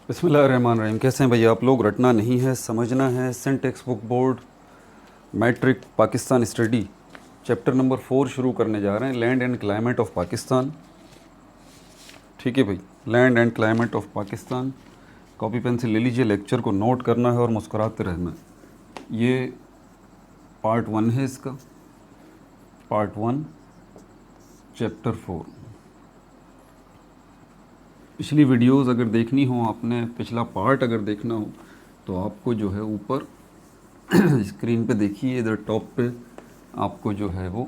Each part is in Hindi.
बिस्मिल्लाहिर्रहमानिर्रहीम। कैसे हैं भैया आप लोग? रटना नहीं है, समझना है। Syntax book board matric Pakistan study chapter number 4 शुरू करने जा रहे हैं, land and climate of Pakistan. ठीक है भाई, land and climate of Pakistan. Copy pencil ले लीजिए, लेक्चर को नोट करना है और मुस्कुराते रहना है। ये पार्ट 1 है इसका, पार्ट 1 चैप्टर 4। पिछली वीडियोस अगर देखनी हो आपने, पिछला पार्ट अगर देखना हो तो आपको जो है ऊपर स्क्रीन पे देखिए, इधर टॉप पे आपको जो है वो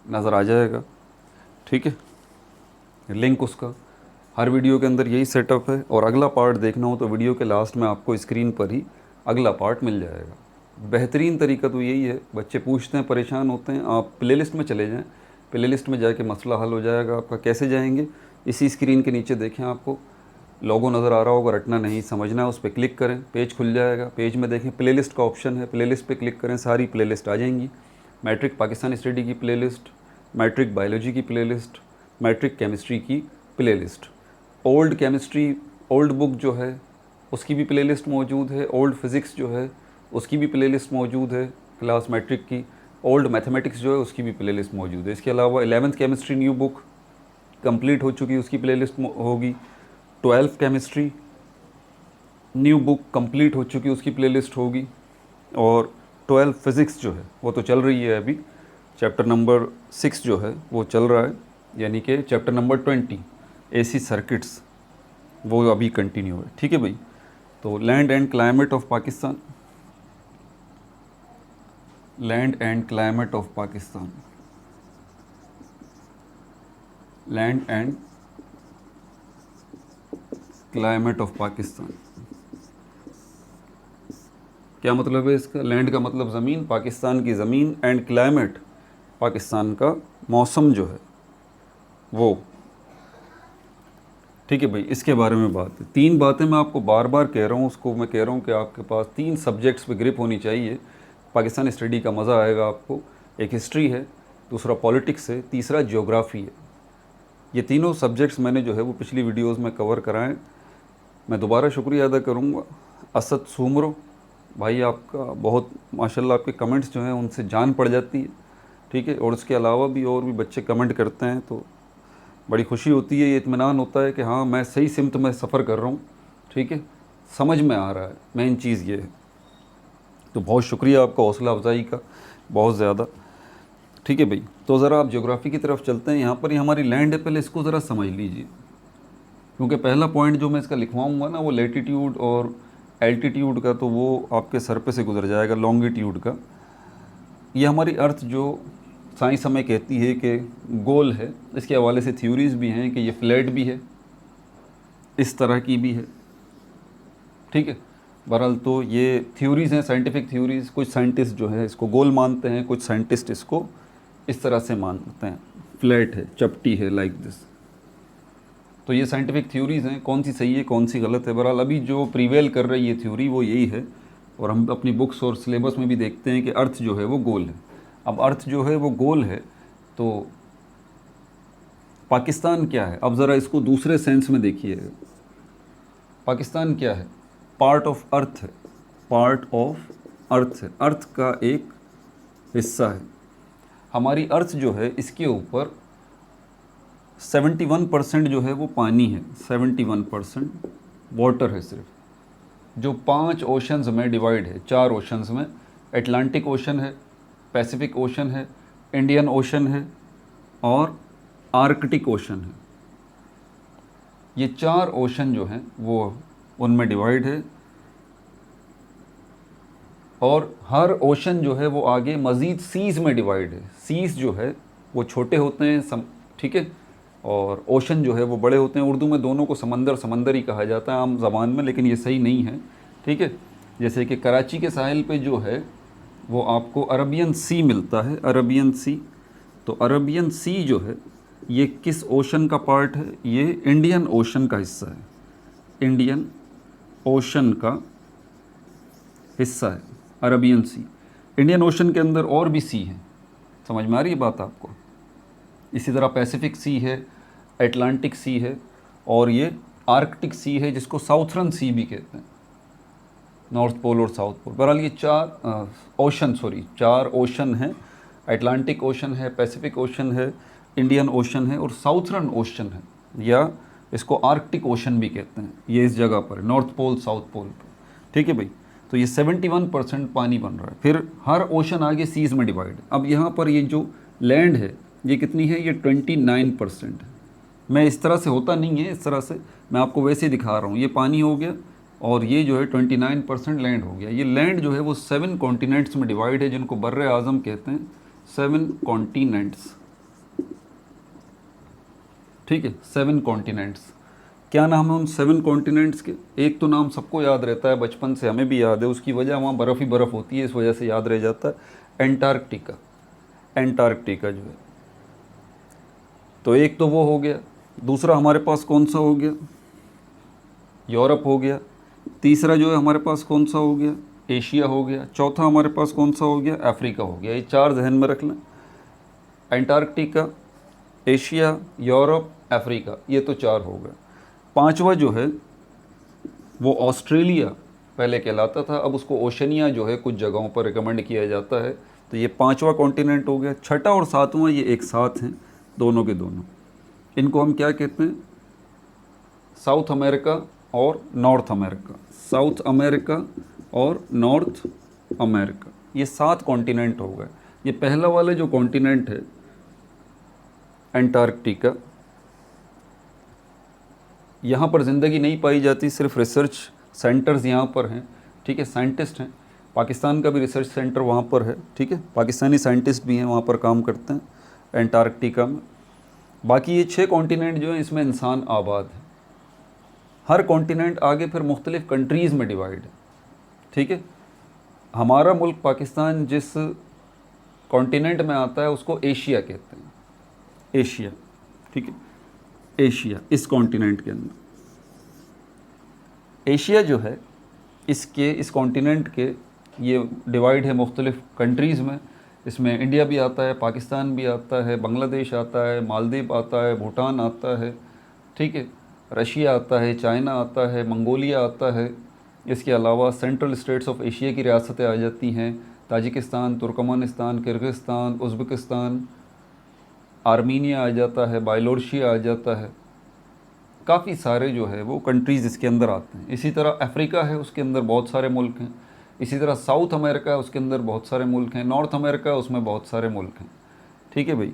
नज़र आ जाएगा। ठीक है, लिंक उसका हर वीडियो के अंदर यही सेटअप है। और अगला पार्ट देखना हो तो वीडियो के लास्ट में आपको स्क्रीन पर ही अगला पार्ट मिल जाएगा। बेहतरीन तरीका तो यही है, बच्चे पूछते हैं, परेशान होते हैं, आप प्लेलिस्ट में चले जाएं, प्लेलिस्ट में जाके मसला हल हो जाएगा आपका। कैसे जाएंगे? इसी स्क्रीन के नीचे देखें, आपको लोगो नज़र आ रहा होगा, रटना नहीं समझना है, उस पर क्लिक करें, पेज खुल जाएगा। पेज में देखें प्लेलिस्ट का ऑप्शन है, प्लेलिस्ट पे क्लिक करें, सारी प्लेलिस्ट आ जाएंगी। मैट्रिक पाकिस्तान स्टडी की प्लेलिस्ट, मैट्रिक बायोलॉजी की प्लेलिस्ट, मैट्रिक केमिस्ट्री की playlist, old chemistry old book जो है उसकी भी प्लेलिस्ट मौजूद है, ओल्ड फिज़िक्स जो है उसकी भी प्लेलिस्ट मौजूद है, क्लास मैट्रिक की, ओल्ड मैथमेटिक्स जो है उसकी भी प्लेलिस्ट मौजूद है। इसके अलावा 11th chemistry new book complete हो चुकी, उसकी प्लेलिस्ट होगी। 12th chemistry new book complete हो चुकी, उसकी प्लेलिस्ट होगी। और 12th फिज़िक्स जो है वो तो चल रही है अभी, चैप्टर नंबर 6 जो है वो चल रहा है, यानी कि चैप्टर नंबर 20 एसी सर्किट्स वो अभी कंटिन्यू है। ठीक है भाई, तो land and climate of Pakistan, land and climate of Pakistan, land and climate of Pakistan. क्या मतलब है इसका? लैंड का मतलब ज़मीन, पाकिस्तान की ज़मीन, एंड क्लाइमेट पाकिस्तान का मौसम जो है वो। ठीक है भाई, इसके बारे में बात है। 3 बातें मैं आपको बार बार कह रहा हूँ, उसको मैं कह रहा हूँ कि आपके पास 3 सब्जेक्ट्स पे ग्रिप होनी चाहिए, पाकिस्तान स्टडी का मज़ा आएगा आपको। एक हिस्ट्री है, दूसरा पॉलिटिक्स है, तीसरा ज्योग्राफी है। ये तीनों सब्जेक्ट्स मैंने जो है वो पिछली वीडियोज़ में कवर कराएँ। मैं दोबारा शुक्रिया अदा करूँगा असद सूमरो भाई, आपका बहुत माशाल्लाह, आपके कमेंट्स जो हैं उनसे जान पड़ जाती है। ठीक है, और उसके अलावा भी और भी बच्चे कमेंट करते हैं तो बड़ी खुशी होती है, ये इत्मीनान होता है कि हाँ मैं सही सिमत में सफ़र कर रहा हूँ। ठीक है, समझ में आ रहा है, मेन चीज़ ये है। तो बहुत शुक्रिया आपका हौसला अफजाई का, बहुत ज़्यादा। ठीक है भाई, तो ज़रा आप ज्योग्राफी की तरफ चलते हैं। यहाँ पर ही हमारी लैंड है, पहले इसको ज़रा समझ लीजिए, क्योंकि पहला पॉइंट जो मैं इसका लिखवाऊँगा ना वो लेटीट्यूड और एल्टीट्यूड का, तो वो आपके सर पे से गुजर जाएगा, लॉन्गिट्यूड का। ये हमारी अर्थ जो साइंस हमें कहती है कि गोल है, इसके हवाले से थ्योरीज़ भी हैं कि ये फ्लैट भी है, इस तरह की भी है। ठीक है, बहरहाल तो ये थ्योरीज़ हैं, साइंटिफिक थ्योरीज़। कुछ साइंटिस्ट जो है इसको गोल मानते हैं, कुछ साइंटिस्ट इसको इस तरह से मानते हैं, फ्लैट है, चपटी है, लाइक दिस। तो ये साइंटिफिक थ्योरीज़ हैं, कौन सी सही है कौन सी गलत है। बहरहाल अभी जो प्रीवेल कर रही है थ्योरी वो यही है, और हम अपनी बुक्स और सिलेबस में भी देखते हैं कि अर्थ जो है वो गोल है। अब अर्थ जो है वो गोल है, तो पाकिस्तान क्या है? अब ज़रा इसको दूसरे सेंस में देखिए। पाकिस्तान क्या है? पार्ट ऑफ अर्थ है, पार्ट ऑफ अर्थ है, अर्थ का एक हिस्सा है। हमारी अर्थ जो है इसके ऊपर 71% जो है वो पानी है, 71% वाटर है सिर्फ, जो 5 ओशंस में डिवाइड है, 4 ओशंस में। अटलांटिक ओशन है, पैसिफिक ओशन है, इंडियन ओशन है और आर्कटिक ओशन है। ये 4 ओशन जो हैं वो उनमें डिवाइड है, और हर ओशन जो है वो आगे मज़ीद सीज़ में डिवाइड है। सीज़ जो है वो छोटे होते हैं, ठीक है, और ओशन जो है वो बड़े होते हैं। उर्दू में दोनों को समंदर समंदर ही कहा जाता है आम ज़बान में, लेकिन ये सही नहीं है। ठीक है, जैसे कि कराची के साहिल पे जो है वो आपको अरबियन सी मिलता है, अरबियन सी। तो अरबियन सी जो है ये किस ओशन का पार्ट है? ये इंडियन ओशन का हिस्सा है, इंडियन ओशन का हिस्सा है अरबियन सी। इंडियन ओशन के अंदर और भी सी हैं, समझ में आ रही है बात आपको? इसी तरह पैसिफिक सी है, अटलांटिक सी है, और ये आर्कटिक सी है जिसको साउथर्न सी भी कहते हैं, नॉर्थ पोल और साउथ पोल। बहरहाल ये चार ओशन हैं। अटलांटिक ओशन है, पैसिफिक ओशन है, इंडियन ओशन है और साउथर्न ओशन है, या इसको आर्कटिक ओशन भी कहते हैं। ये इस जगह पर नॉर्थ पोल साउथ पोल पर, ठीक है भाई। तो ये 71% पानी बन रहा है। फिर हर ओशन आगे सीज में डिवाइड। अब यहाँ पर ये जो लैंड है ये कितनी है, ये 29% है। मैं इस तरह से होता नहीं है, इस तरह से मैं आपको वैसे दिखा रहा हूँ। ये पानी हो गया और ये जो है 29% लैंड हो गया। ये लैंड जो है वो 7 कॉन्टिनेंट्स में डिवाइड है, जिनको बर्रे आज़म कहते हैं, 7 कॉन्टिनेंट्स, ठीक है, 7 कॉन्टिनेंट्स। क्या नाम है उन 7 कॉन्टिनेंट्स के? एक तो नाम सबको याद रहता है, बचपन से हमें भी याद है, उसकी वजह वहाँ बर्फ़ ही बर्फ़ होती है, इस वजह से याद रह जाता है, एंटार्क्टिका। एंटार्क्टिका जो है, तो एक तो वो हो गया। दूसरा हमारे पास कौन सा हो गया? यूरोप हो गया। तीसरा जो है हमारे पास कौन सा हो गया? एशिया हो गया। चौथा हमारे पास कौन सा हो गया? अफ्रीका हो गया। ये 4 जहन में रख लें, एंटार्क्टिका, एशिया, यूरोप, अफ्रीका, ये तो 4 हो गए। पांचवा जो है वो ऑस्ट्रेलिया पहले कहलाता था, अब उसको ओशनिया जो है कुछ जगहों पर रिकमेंड किया जाता है। तो ये 5वां कॉन्टिनेंट हो गया। छठा और 7वां ये एक साथ हैं, दोनों के दोनों। इनको हम क्या कहते हैं? साउथ अमेरिका और नॉर्थ अमेरिका। साउथ अमेरिका और नॉर्थ अमेरिका, ये 7 कॉन्टिनेंट हो गए। ये पहला वाला जो कॉन्टिनेंट है एंटार्क्टिका, यहाँ पर ज़िंदगी नहीं पाई जाती, सिर्फ रिसर्च सेंटर्स यहाँ पर हैं, ठीक है, साइंटिस्ट हैं। पाकिस्तान का भी रिसर्च सेंटर वहाँ पर है, ठीक है, पाकिस्तानी साइंटिस्ट भी हैं वहाँ पर काम करते हैं एंटार्क्टिका में। बाकी ये 6 कॉन्टिनेंट जो हैं इसमें इंसान आबाद है। हर कॉन्टिनेंट आगे फिर मुख्तलिफ़ कंट्रीज़ में डिवाइड है, ठीक है। हमारा मुल्क पाकिस्तान जिस कॉन्टिनेंट में आता है उसको एशिया कहते हैं, एशिया, ठीक है, एशिया। इस कॉन्टिनेंट के अंदर एशिया जो है, इस कॉन्टिनेंट के ये डिवाइड है मुख्तलिफ़ कंट्रीज़ में। इसमें इंडिया भी आता है, पाकिस्तान भी आता है, बांग्लादेश आता है, मालदीव आता है, भूटान आता है, ठीक है, रशिया आता है, चाइना आता है, मंगोलिया आता है। इसके अलावा सेंट्रल स्टेट्स ऑफ एशिया की रियासतें आ जाती हैं, Tajikistan, Turkmenistan, Kyrgyzstan, Uzbekistan, Armenia आ जाता है, बायलोर्शिया आ जाता है। काफ़ी सारे जो है वो कंट्रीज़ इसके अंदर आते हैं। इसी तरह अफ्रीका है, उसके अंदर बहुत सारे मुल्क हैं। इसी तरह साउथ अमेरिका है, उसके अंदर बहुत सारे मुल्क हैं। नॉर्थ अमेरिका है, उसमें बहुत सारे मुल्क हैं, ठीक है भाई।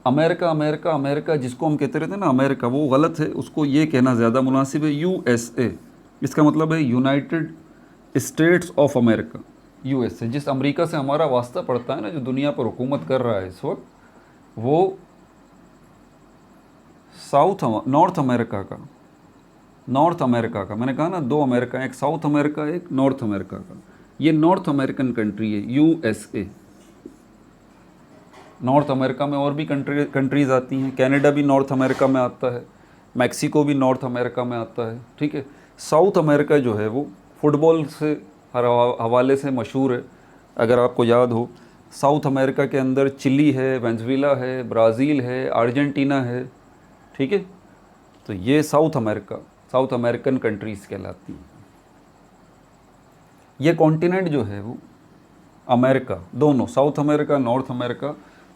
अमेरिका अमेरिका अमेरिका जिसको हम कहते रहते हैं ना अमेरिका, वो गलत है, उसको ये कहना ज़्यादा मुनासिब है USA। इसका मतलब है United states of America, USA। जिस अमेरिका से हमारा वास्ता पड़ता है ना, जो दुनिया पर हुकूमत कर रहा है इस वक्त, वो नॉर्थ अमेरिका का मैंने कहा ना, 2 अमेरिका, एक साउथ अमेरिका, एक नॉर्थ अमेरिका का। ये नॉर्थ अमेरिकन कंट्री है, USA। नॉर्थ अमेरिका में और भी कंट्रीज़ आती हैं। कनाडा भी नॉर्थ अमेरिका में आता है, मैक्सिको भी नॉर्थ अमेरिका में आता है, ठीक है। साउथ अमेरिका जो है वो फुटबॉल से हर हवाले से मशहूर है। अगर आपको याद हो, साउथ अमेरिका के अंदर चिली है, वेनेजुएला है, ब्राज़ील है, अर्जेंटीना है, ठीक है। तो ये साउथ अमेरिकन कंट्रीज़ कहलाती हैं। ये कॉन्टिनेंट जो है वो अमेरिका, दोनों साउथ अमेरिका नॉर्थ अमेरिका,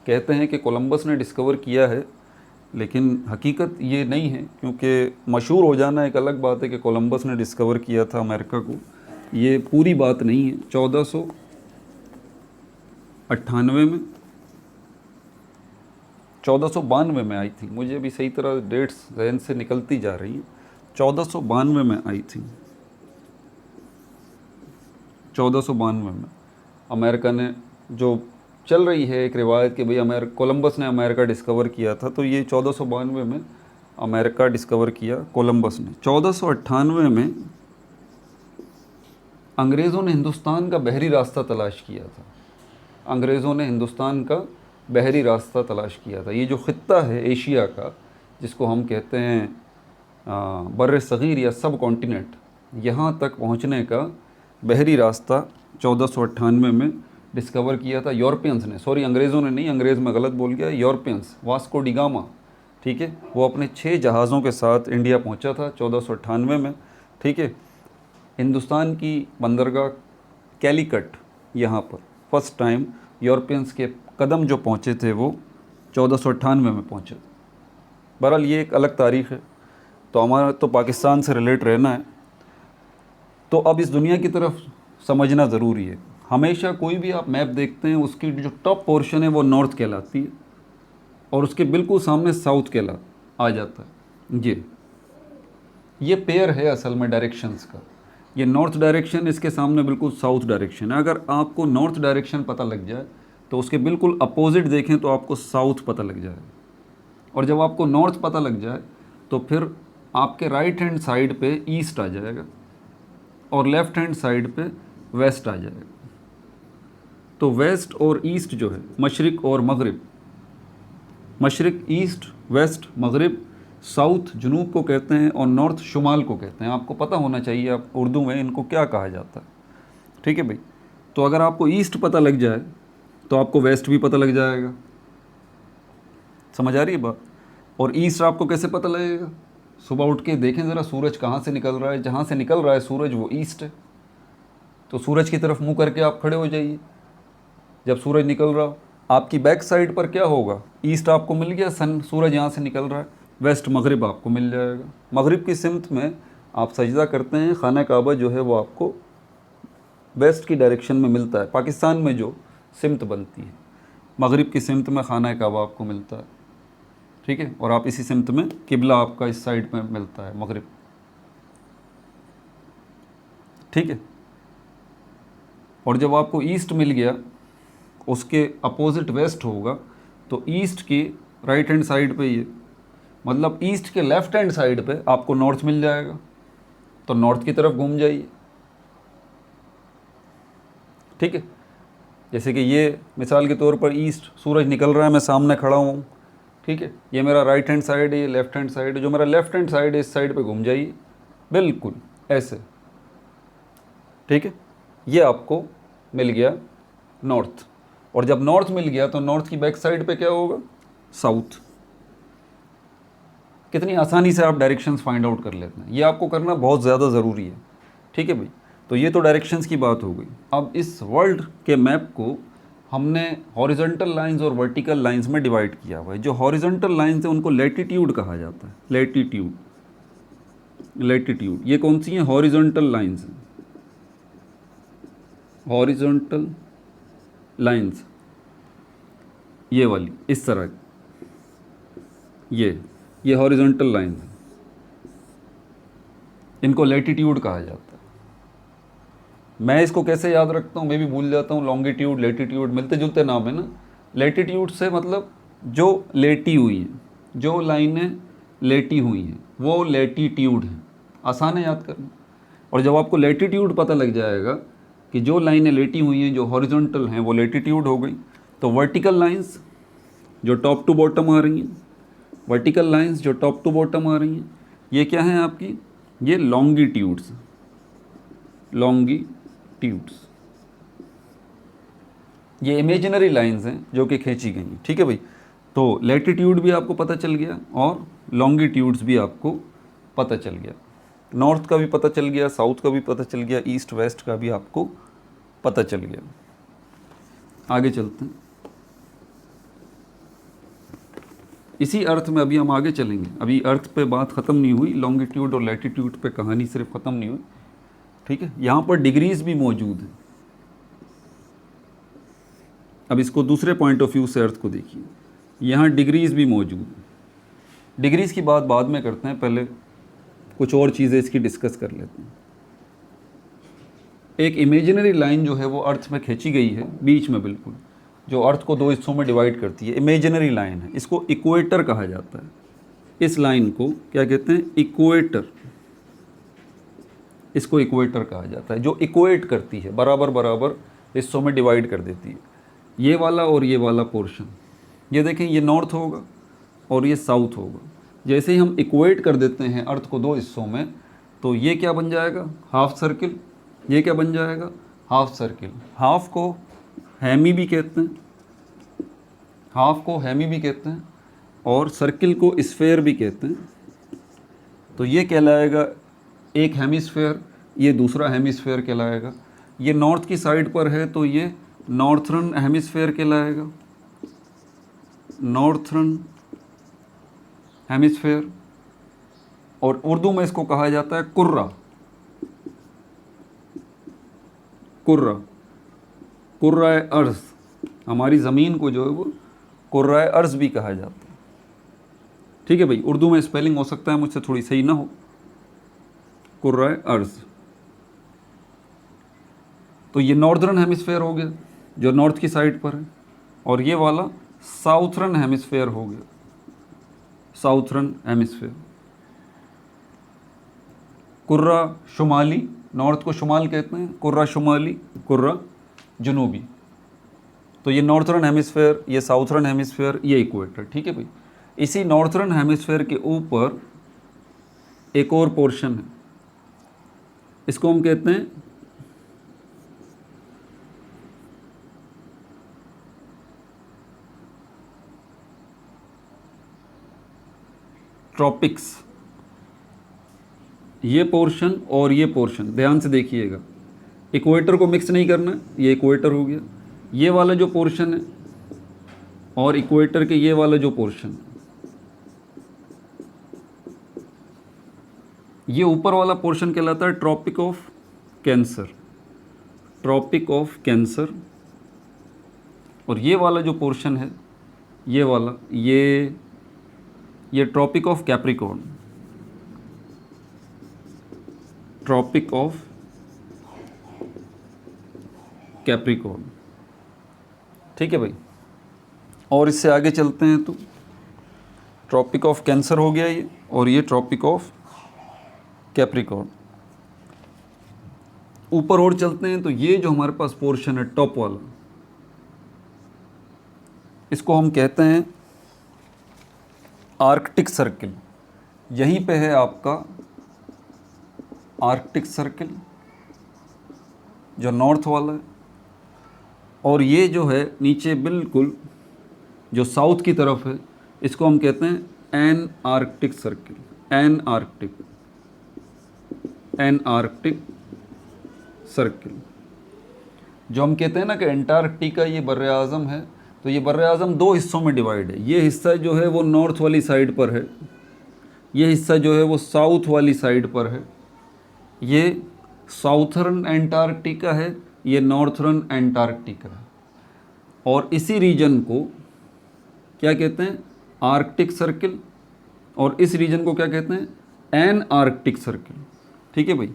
कहते हैं कि कोलंबस ने डिस्कवर किया है, लेकिन हकीकत ये नहीं है। क्योंकि मशहूर हो जाना एक अलग बात है कि कोलंबस ने डिस्कवर किया था अमेरिका को, ये पूरी बात नहीं है। 1492 में आई थी, मुझे अभी सही तरह डेट्स जहन से निकलती जा रही हैं। 1492 में आई थी, 1492 में अमेरिका ने, जो चल रही है एक रिवायत कि भाई कोलंबस ने अमेरिका डिस्कवर किया था, तो ये 1492 में अमेरिका डिस्कवर किया कोलंबस ने। 1498 में अंग्रेज़ों ने हिंदुस्तान का बहरी रास्ता तलाश किया था। अंग्रेज़ों ने हिंदुस्तान का बहरी रास्ता तलाश किया था। ये जो ख़ित्ता है एशिया का, जिसको हम कहते हैं बर्रे सग़ीर या सब कॉन्टिनेंट, यहाँ तक पहुँचने का बहरी रास्ता 1498 में डिस्कवर किया था यूरोपियंस ने। सॉरी, अंग्रेज़ों ने नहीं, अंग्रेज़ में गलत बोल गया, यूरोपियंस, वास्को डी गामा, ठीक है। वो अपने 6 जहाज़ों के साथ इंडिया पहुंचा था 1498 में, ठीक है। हिंदुस्तान की बंदरगाह कैलीकट यहाँ पर फर्स्ट टाइम यूरोपियंस के कदम जो पहुँचे थे वो 1498 में पहुँचे। बहरहाल ये एक अलग तारीख़ है। तो हमारा तो पाकिस्तान से रिलेट रहना है, तो अब इस दुनिया की तरफ समझना ज़रूरी है। हमेशा कोई भी आप मैप देखते हैं उसकी जो टॉप पोर्शन है वो नॉर्थ कहलाती है और उसके बिल्कुल सामने साउथ कहला आ जाता है। ये पेयर है असल में डायरेक्शंस का। ये नॉर्थ डायरेक्शन, इसके सामने बिल्कुल साउथ डायरेक्शन है। अगर आपको नॉर्थ डायरेक्शन पता लग जाए तो उसके बिल्कुल अपोजिट देखें तो आपको साउथ पता लग जाएगा। और जब आपको नॉर्थ पता लग जाए तो फिर आपके राइट हैंड साइड पे ईस्ट आ जाएगा और लेफ़्ट हैंड साइड पे वेस्ट आ जाएगा। तो वेस्ट और ईस्ट जो है, मशरिक़ और मगरिब, मशरिक़ ईस्ट, वेस्ट मगरिब, साउथ जनूब को कहते हैं और नॉर्थ शुमाल को कहते हैं। आपको पता होना चाहिए आप उर्दू में इनको क्या कहा जाता है, ठीक है भाई। तो अगर आपको ईस्ट पता लग जाए तो आपको वेस्ट भी पता लग जाएगा। समझ आ रही है बात? और ईस्ट आपको कैसे पता लगेगा? सुबह उठ के देखें ज़रा सूरज कहाँ से निकल रहा है। जहाँ से निकल रहा है सूरज वो ईस्ट है, तो सूरज की तरफ मुंह करके आप खड़े हो जाइए। जब सूरज निकल रहा हो आपकी बैक साइड पर क्या होगा? ईस्ट आपको मिल गया, सन सूरज यहाँ से निकल रहा है। वेस्ट मगरिब आपको मिल जाएगा। मगरिब की सिमत में आप सजदा करते हैं, खाना काबा जो है वो आपको वेस्ट की डायरेक्शन में मिलता है। पाकिस्तान में जो सिमत बनती है मगरिब की सिमत में खाना काबा आपको मिलता है, ठीक है। और आप इसी सिमत में किबला आपका इस साइड में मिलता है, मगरिब, ठीक है। और जब आपको ईस्ट मिल गया उसके अपोजिट वेस्ट होगा, तो ईस्ट की राइट हैंड साइड पे ये मतलब ईस्ट के लेफ़्ट हैंड साइड पे आपको नॉर्थ मिल जाएगा, तो नॉर्थ की तरफ घूम जाइए, ठीक है। जैसे कि ये मिसाल के तौर पर ईस्ट, सूरज निकल रहा है, मैं सामने खड़ा हूँ, ठीक है। ये मेरा राइट हैंड साइड है, ये लेफ़्ट हैंड साइड है। जो मेरा लेफ़्ट हैंड साइड है इस साइड पे घूम जाइए, बिल्कुल ऐसे, ठीक है। ये आपको मिल गया नॉर्थ। और जब नॉर्थ मिल गया तो नॉर्थ की बैक साइड पे क्या होगा? साउथ। कितनी आसानी से आप डायरेक्शंस फाइंड आउट कर लेते हैं। ये आपको करना बहुत ज़्यादा ज़रूरी है, ठीक है भाई। तो ये तो डायरेक्शंस की बात हो गई। अब इस वर्ल्ड के मैप को हमने हॉरिजॉन्टल लाइंस और वर्टिकल लाइंस में डिवाइड किया हुआ है। जो हॉरिजॉन्टल लाइंस हैं उनको लैटिट्यूड कहा जाता है। लैटिट्यूड, लैटिट्यूड ये कौन सी हैं? Horizontal lines. हॉरिजॉन्टल लाइंस ये वाली, इस तरह, ये हॉरिजॉन्टल लाइन है, इनको लैटिट्यूड कहा जाता है। मैं इसको कैसे याद रखता हूँ, मैं भी भूल जाता हूँ। लॉन्गिट्यूड, लैटिट्यूड मिलते जुलते नाम है ना। लैटिट्यूड से मतलब जो लेटी हुई हैं, जो लाइनें लेटी हुई हैं वो लैटिट्यूड है। आसान है याद करना। और जब आपको लैटिट्यूड पता लग जाएगा कि जो लाइनें लेटी हुई हैं, जो हॉरिजॉन्टल हैं, वो लैटिट्यूड हो गई। तो वर्टिकल लाइंस जो टॉप टू बॉटम आ रही हैं, वर्टिकल लाइंस जो टॉप टू बॉटम आ रही हैं, ये क्या हैं आपकी? ये लॉन्गिट्यूड्स, लॉन्गिट्यूड्स। ये इमेजिनरी लाइंस हैं जो कि खींची गई हैं, ठीक है भाई। तो लैटिट्यूड भी आपको पता चल गया और लॉन्गिट्यूड्स भी आपको पता चल गया। नॉर्थ का भी पता चल गया, साउथ का भी पता चल गया, ईस्ट वेस्ट का भी आपको पता चल गया। आगे चलते हैं। इसी अर्थ में अभी हम आगे चलेंगे। अभी अर्थ पे बात ख़त्म नहीं हुई, लॉन्गिट्यूड और लैटिट्यूड पे कहानी सिर्फ ख़त्म नहीं हुई, ठीक है। यहाँ पर डिग्रीज भी मौजूद हैं। अब इसको दूसरे पॉइंट ऑफ व्यू से अर्थ को देखिए। यहाँ डिग्रीज भी मौजूद हैं। डिग्रीज की बात बाद में करते हैं, पहले कुछ और चीज़ें इसकी डिस्कस कर लेते हैं। एक इमेजिनरी लाइन जो है वो अर्थ में खींची गई है बीच में, बिल्कुल, जो अर्थ को दो हिस्सों में डिवाइड करती है। इमेजिनरी लाइन है, इसको इक्वेटर कहा जाता है। इस लाइन को क्या कहते हैं? इक्वेटर। इसको इक्वेटर कहा जाता है, जो इक्वेट करती है, बराबर बराबर हिस्सों में डिवाइड कर देती है। ये वाला और ये वाला पोर्शन, ये देखें, ये नॉर्थ होगा और ये साउथ होगा। जैसे ही हम इक्वेट कर देते हैं अर्थ को दो हिस्सों में, तो ये क्या बन जाएगा? Half circle. ये क्या बन जाएगा? Half circle. हाफ को हेमी भी कहते हैं, हाफ को हेमी भी कहते हैं। और सर्किल को स्फेयर भी कहते हैं। तो ये कहलाएगा एक हेमिस्फेयर, ये दूसरा हेमिस्फेयर कहलाएगा। ये नॉर्थ की साइड पर है तो ये नॉर्थर्न हेमिस्फेयर कहलाएगा, नॉर्थर्न हेमिस्फेयर। और उर्दू में इसको कहा जाता है कुर्रा, कुर्रा, कुर्राए अर्ज़। हमारी ज़मीन को जो है वो कुर्राए अर्ज़ भी कहा जाता है। ठीक है भाई, उर्दू में स्पेलिंग हो सकता है मुझसे थोड़ी सही ना हो, कुर्राए अर्ज़। तो ये नॉर्दर्न हेमिस्फेयर हो गया जो नॉर्थ की साइड पर है, और ये वाला साउथर्न हेमिस्फेयर हो गया, साउथर्न हेमिस्फेयर। कुर्रा शुमाली, नॉर्थ को शुमाल कहते हैं, कुर्रा शुमाली, कुर्रा जनूबी। तो ये नॉर्थर्न हेमिस्फेयर, ये साउथर्न हेमिस्फेयर, ये इक्वेटर। ठीक है भाई, इसी नॉर्थर्न हेमिस्फेयर के ऊपर एक और पोर्शन है, इसको हम कहते हैं ट्रॉपिक्स। ये पोर्शन और ये पोर्शन ध्यान से देखिएगा, इक्वेटर को मिक्स नहीं करना, ये इक्वेटर हो गया, ये वाला जो पोर्शन है और इक्वेटर के ये वाला जो पोर्शन है, ये ऊपर वाला पोर्शन कहलाता है tropic of cancer, tropic of cancer. और ये वाला जो पोर्शन है, ये वाला, ये tropic of capricorn, tropic of capricorn. ठीक है भाई, और इससे आगे चलते हैं तो ट्रॉपिक ऑफ कैंसर हो गया ये, और ये ट्रॉपिक ऑफ कैप्रिकॉर्न। ऊपर और चलते हैं तो ये जो हमारे पास पोर्शन है टॉप वाला, इसको हम कहते हैं आर्कटिक सर्किल। यहीं पे है आपका आर्कटिक सर्किल जो नॉर्थ वाला है, और ये जो है नीचे बिल्कुल जो साउथ की तरफ है, इसको हम कहते हैं Antarctic circle, Antarctic, Antarctic circle. जो हम कहते हैं ना कि एंटार्क्टिका ये बर्र आज़म है, तो ये बर्र आज़म दो हिस्सों में डिवाइड है। ये हिस्सा जो है वो नॉर्थ वाली साइड पर है, ये हिस्सा जो है वो साउथ वाली साइड पर है। ये साउथर्न एंटार्क्टिका है, ये नॉर्थर्न एंटार्क्टिका है। और इसी रीजन को क्या कहते हैं, आर्कटिक सर्किल, और इस रीजन को क्या कहते हैं, एन आर्कटिक सर्किल। ठीक है भाई,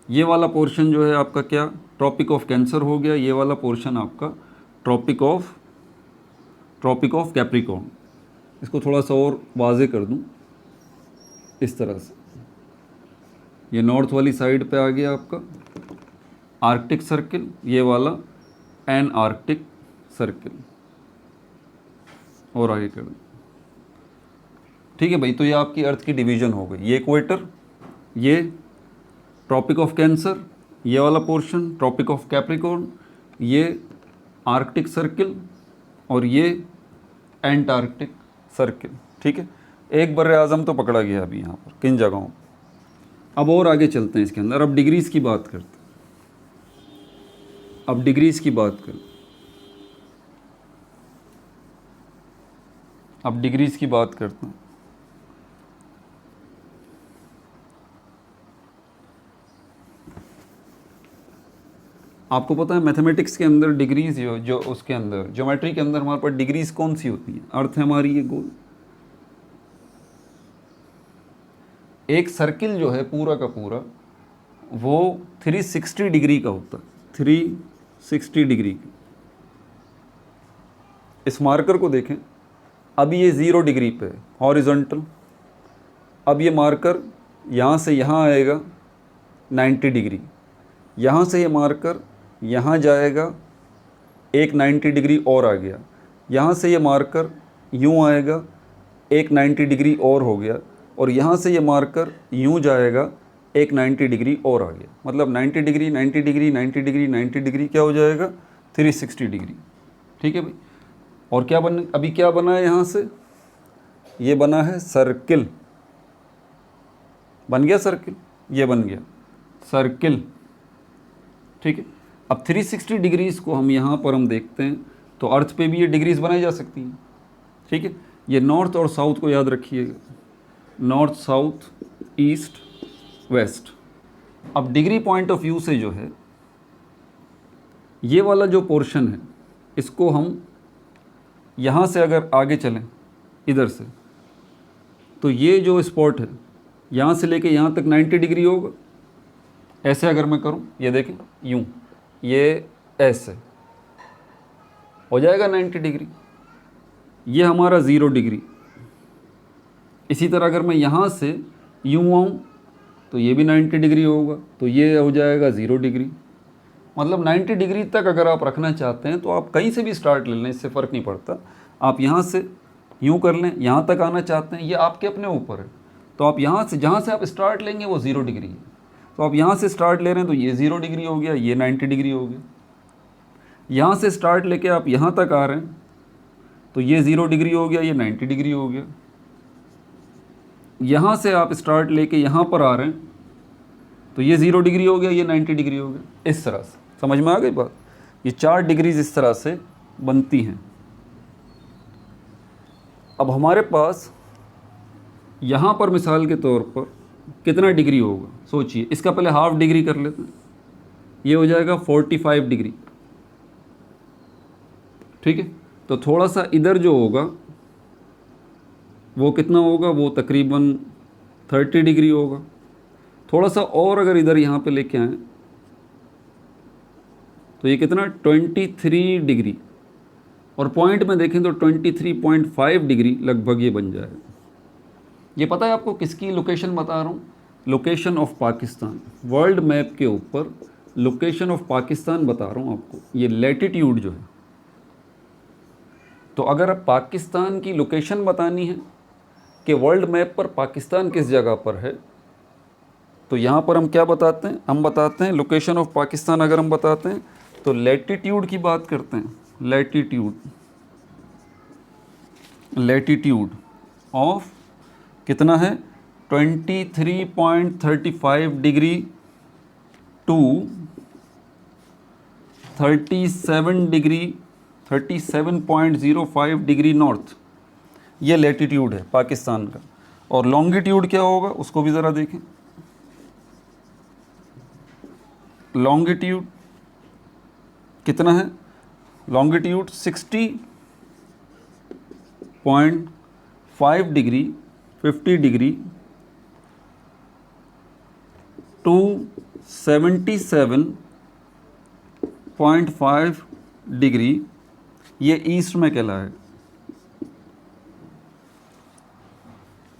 ये वाला पोर्शन जो है आपका क्या, ट्रॉपिक ऑफ कैंसर हो गया, ये वाला पोर्शन आपका ट्रॉपिक ऑफ कैप्रिकॉर्न। इसको थोड़ा सा और वाज़े कर दूं इस तरह से, ये नॉर्थ वाली साइड पे आ गया आपका आर्कटिक सर्किल, ये वाला एन आर्कटिक सर्किल, और आगे कर दूं। ठीक है भाई, तो ये आपकी अर्थ की डिवीज़न हो गई, ये इक्वेटर, ये ट्रॉपिक ऑफ कैंसर, ये वाला पोर्शन ट्रॉपिक ऑफ कैप्रिकॉर्न, ये आर्कटिक सर्किल, और ये एंटार्क्टिक सर्किल। ठीक है, एक बर्र आज़म तो पकड़ा गया अभी यहाँ पर किन जगहों। अब और आगे चलते हैं इसके अंदर, अब डिग्रीज़ की बात करते हैं, अब डिग्रीज़ की बात करें, अब डिग्रीज़ की बात करते हैं। आपको पता है मैथमेटिक्स के अंदर डिग्रीज जो उसके अंदर ज्योमेट्री के अंदर हमारे पास डिग्रीज कौन सी होती हैं, अर्थ है हमारी ये गोल। एक सर्किल जो है पूरा का पूरा वो 360 डिग्री का होता है, 360 डिग्री का। इस मार्कर को देखें, अभी ये 0 डिग्री पे है हॉरिजॉन्टल, अब ये मार्कर यहाँ से यहाँ आएगा 90 डिग्री, यहाँ से ये मार्कर यहाँ जाएगा एक 90 डिग्री और आ गया, यहाँ से ये मार्कर यूँ आएगा एक 90 डिग्री और हो गया, और यहाँ से ये मार्कर यूँ जाएगा एक 90 डिग्री और आ गया। मतलब 90 डिग्री 90 डिग्री 90 डिग्री 90 डिग्री क्या हो जाएगा, 360 डिग्री। ठीक है भाई, और क्या अभी क्या बना है यहाँ से, ये बना है सर्किल, बन गया सर्किल, ये बन गया सर्किल, ठीक है। अब 360 डिग्रीज़ को हम यहाँ पर हम देखते हैं तो अर्थ पे भी ये डिग्रीज़ बनाई जा सकती हैं, ठीक है। ये नॉर्थ और साउथ को याद रखिएगा, नॉर्थ साउथ ईस्ट वेस्ट। अब डिग्री पॉइंट ऑफ व्यू से जो है ये वाला जो पोर्शन है इसको हम यहाँ से अगर आगे चलें इधर से तो ये जो स्पॉट है यहाँ से लेके यहाँ तक 90 डिग्री होगा। ऐसे अगर मैं करूँ, ये देखें यूँ, ये ऐसे हो जाएगा 90 डिग्री, ये हमारा 0 डिग्री। इसी तरह अगर मैं यहाँ से यूँ आऊँ तो ये भी 90 डिग्री होगा, तो ये हो जाएगा 0 डिग्री। मतलब 90 डिग्री तक अगर आप रखना चाहते हैं तो आप कहीं से भी स्टार्ट ले लें, इससे फ़र्क नहीं पड़ता। आप यहाँ से यूँ कर लें, यहाँ तक आना चाहते हैं, ये आपके अपने ऊपर है। तो आप यहाँ से जहाँ से आप स्टार्ट लेंगे वो 0 डिग्री है। तो आप यहाँ से स्टार्ट ले रहे हैं तो ये 0 डिग्री हो गया, ये 90 डिग्री हो गया। यहाँ से स्टार्ट लेके आप यहाँ तक आ रहे हैं तो ये 0 डिग्री हो गया, ये 90 डिग्री हो गया। यहाँ से आप स्टार्ट लेके यहाँ पर आ रहे हैं तो ये 0 डिग्री हो गया, ये 90 डिग्री हो गया। इस तरह से समझ में आ गई बात। ये 4 डिग्रीज इस तरह से बनती हैं। अब हमारे पास यहाँ पर मिसाल के तौर पर कितना डिग्री होगा सोचिए। इसका पहले हाफ डिग्री कर लेते हैं, ये हो जाएगा 45 डिग्री, ठीक है। तो थोड़ा सा इधर जो होगा वो कितना होगा, वो तकरीबन 30 डिग्री होगा। थोड़ा सा और अगर इधर यहाँ पे लेके आएँ तो ये कितना 23 डिग्री, और पॉइंट में देखें तो 23.5 डिग्री लगभग ये बन जाएगा। ये पता है आपको किसकी लोकेशन बता रहा हूँ? Location of Pakistan, world map के ऊपर लोकेशन ऑफ पाकिस्तान बता रहा हूँ आपको। ये लैटिट्यूड जो है, तो अगर आप पाकिस्तान की लोकेशन बतानी है कि वर्ल्ड मैप पर पाकिस्तान किस जगह पर है, तो यहाँ पर हम क्या बताते हैं? हम बताते हैं लोकेशन ऑफ पाकिस्तान अगर हम बताते हैं तो लैटिट्यूड की बात करते हैं। लैटिट्यूड ऑफ कितना है 23.35 degree to 37 degree 37.05 degree north, ये लैटिट्यूड है पाकिस्तान का। और लॉन्गिट्यूड क्या होगा उसको भी ज़रा देखें। लॉन्गिट्यूड कितना है? Longitude 60.5 degree 50 degree to 77.5 degree, ये ईस्ट में कहलाएगा।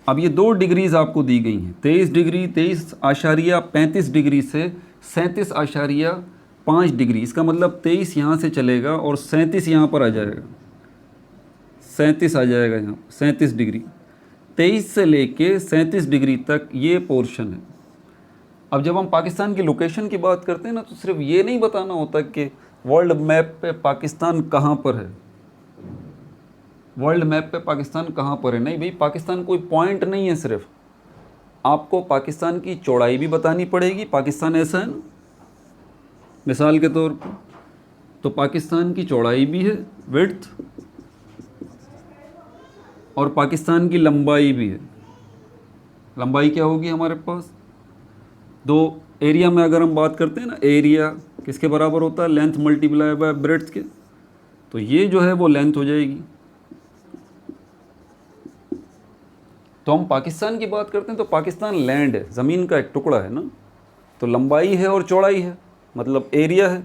अब ये 2 डिग्रीज आपको दी गई हैं, 23 डिग्री 23.35 डिग्री से 37.5 डिग्री। इसका मतलब 23 यहाँ से चलेगा और 37 यहाँ पर आ जाएगा, 37 आ जाएगा यहाँ, 37 डिग्री। 23 से लेके 37 डिग्री तक ये पोर्शन है। अब जब हम पाकिस्तान की लोकेशन की बात करते हैं ना, तो सिर्फ ये नहीं बताना होता कि वर्ल्ड मैप पे पाकिस्तान कहाँ पर है, वर्ल्ड मैप पे पाकिस्तान कहाँ पर है। नहीं भाई, पाकिस्तान कोई पॉइंट नहीं है, सिर्फ आपको पाकिस्तान की चौड़ाई भी बतानी पड़ेगी। पाकिस्तान ऐसा है ना, मिसाल के तौर पर, तो पाकिस्तान की चौड़ाई भी है, विड्थ, और पाकिस्तान की लंबाई भी है। लंबाई क्या होगी हमारे पास? 2 एरिया में अगर हम बात करते हैं ना, एरिया किसके बराबर होता है? लेंथ मल्टीप्लाई बाय ब्रेड्थ के। तो ये जो है वो लेंथ हो जाएगी। तो हम पाकिस्तान की बात करते हैं तो पाकिस्तान लैंड है, ज़मीन का एक टुकड़ा है ना, तो लंबाई है और चौड़ाई है, मतलब एरिया है।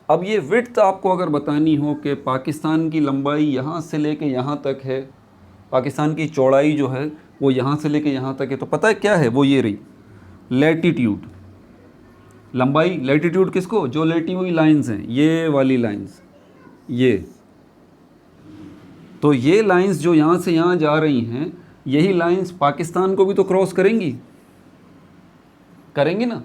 अब ये विड्थ आपको अगर बतानी हो कि पाकिस्तान की लंबाई यहाँ से लेके यहाँ तक है, पाकिस्तान की चौड़ाई जो है वो यहाँ से लेके यहाँ तक है, तो पता है क्या है? वो ये रही लैटिट्यूड, लंबाई। लैटिट्यूड किसको? जो लेटी हुई लाइंस हैं, ये वाली लाइंस, ये, तो ये लाइंस जो यहाँ से यहाँ जा रही हैं, यही लाइंस पाकिस्तान को भी तो क्रॉस करेंगी ना।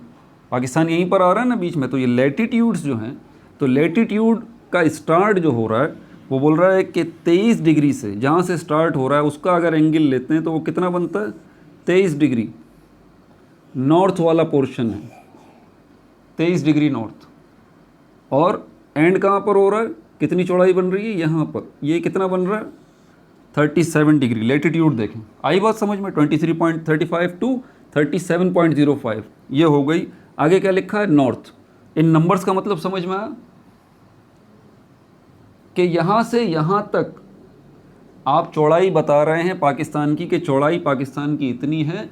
पाकिस्तान यहीं पर आ रहा है ना बीच में, तो ये लैटिट्यूड्स जो हैं, तो लैटिट्यूड का स्टार्ट जो हो रहा है वो बोल रहा है कि 23 डिग्री से जहाँ से स्टार्ट हो रहा है उसका अगर एंगल लेते हैं तो वो कितना बनता है, 23 डिग्री नॉर्थ वाला पोर्शन है, 23 डिग्री नॉर्थ। और एंड कहाँ पर हो रहा है, कितनी चौड़ाई बन रही है यहाँ पर, ये कितना बन रहा है 37 डिग्री। लेटीट्यूड देखें, आई बात समझ में, 23.35 टू 37.05 ये हो गई। आगे क्या लिखा है, नॉर्थ। इन नंबर्स का मतलब समझ में आया कि यहाँ से यहाँ तक आप चौड़ाई बता रहे हैं पाकिस्तान की, कि चौड़ाई पाकिस्तान की इतनी है।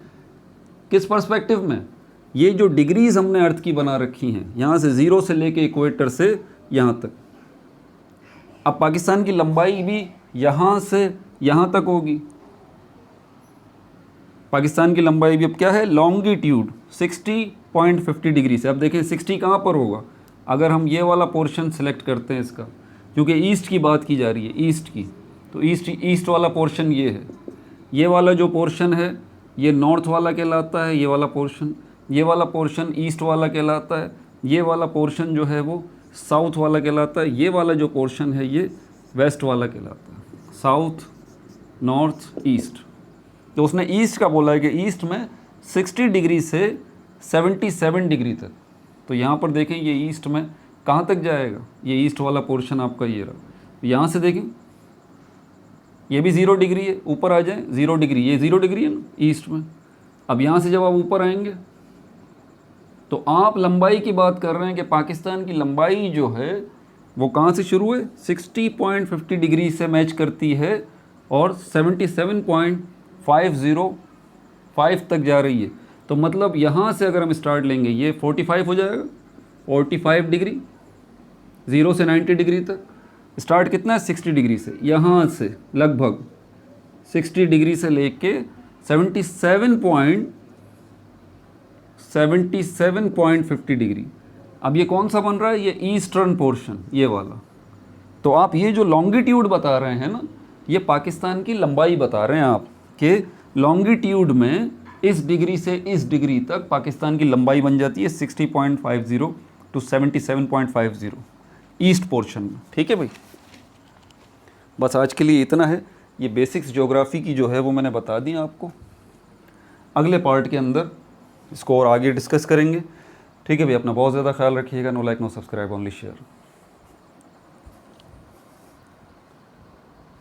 किस पर्सपेक्टिव में, ये जो डिग्रीज हमने अर्थ की बना रखी हैं, यहाँ से ज़ीरो से लेके इक्वेटर से यहाँ तक। अब पाकिस्तान की लंबाई भी यहाँ से यहाँ तक होगी। पाकिस्तान की लंबाई भी अब क्या है, लॉन्गिट्यूड 60.50 डिग्री से। अब देखें 60 कहाँ पर होगा, अगर हम ये वाला पोर्शन सेलेक्ट करते हैं इसका, क्योंकि ईस्ट की बात की जा रही है, ईस्ट की, तो ईस्ट वाला पोर्शन ये है। ये वाला जो पोर्शन है ये नॉर्थ वाला कहलाता है, ये वाला पोर्शन, ये वाला पोर्शन ईस्ट वाला कहलाता है, ये वाला पोर्शन जो है वो साउथ वाला कहलाता है, ये वाला जो पोर्शन है ये वेस्ट वाला कहलाता है, साउथ नॉर्थ ईस्ट। तो उसने ईस्ट का बोला है कि ईस्ट में 60 डिग्री से 77 डिग्री तक। तो यहाँ पर देखें ये ईस्ट में कहाँ तक जाएगा, ये ईस्ट वाला पोर्शन आपका ये रहा। तो यहाँ से देखें ये भी 0 डिग्री है, ऊपर आ जाए 0 डिग्री, ये 0 डिग्री है ना ईस्ट में। अब यहाँ से जब आप ऊपर आएंगे तो आप लंबाई की बात कर रहे हैं कि पाकिस्तान की लंबाई जो है वो कहाँ से शुरू है, 60.50 डिग्री से मैच करती है और 77.505 तक जा रही है। तो मतलब यहाँ से अगर हम स्टार्ट लेंगे ये 45 हो जाएगा, 45 डिग्री, 0 से 90 डिग्री तक। स्टार्ट कितना है, 60 डिग्री से, यहाँ से लगभग 60 डिग्री से लेके 77.50 डिग्री। अब ये कौन सा बन रहा है, ये ईस्टर्न पोर्शन, ये वाला। तो आप ये जो लॉन्गिट्यूड बता रहे हैं ना, ये पाकिस्तान की लंबाई बता रहे हैं आप, कि लॉन्गिट्यूड में इस डिग्री से इस डिग्री तक पाकिस्तान की लंबाई बन जाती है 60.50 टू 77.50 ईस्ट पोर्शन में। ठीक है भाई, बस आज के लिए इतना है। ये बेसिक्स ज्योग्राफी की जो है वो मैंने बता दी आपको। अगले पार्ट के अंदर इसको और आगे डिस्कस करेंगे। ठीक है भाई, अपना बहुत ज़्यादा ख्याल रखिएगा। No like no subscribe, only share.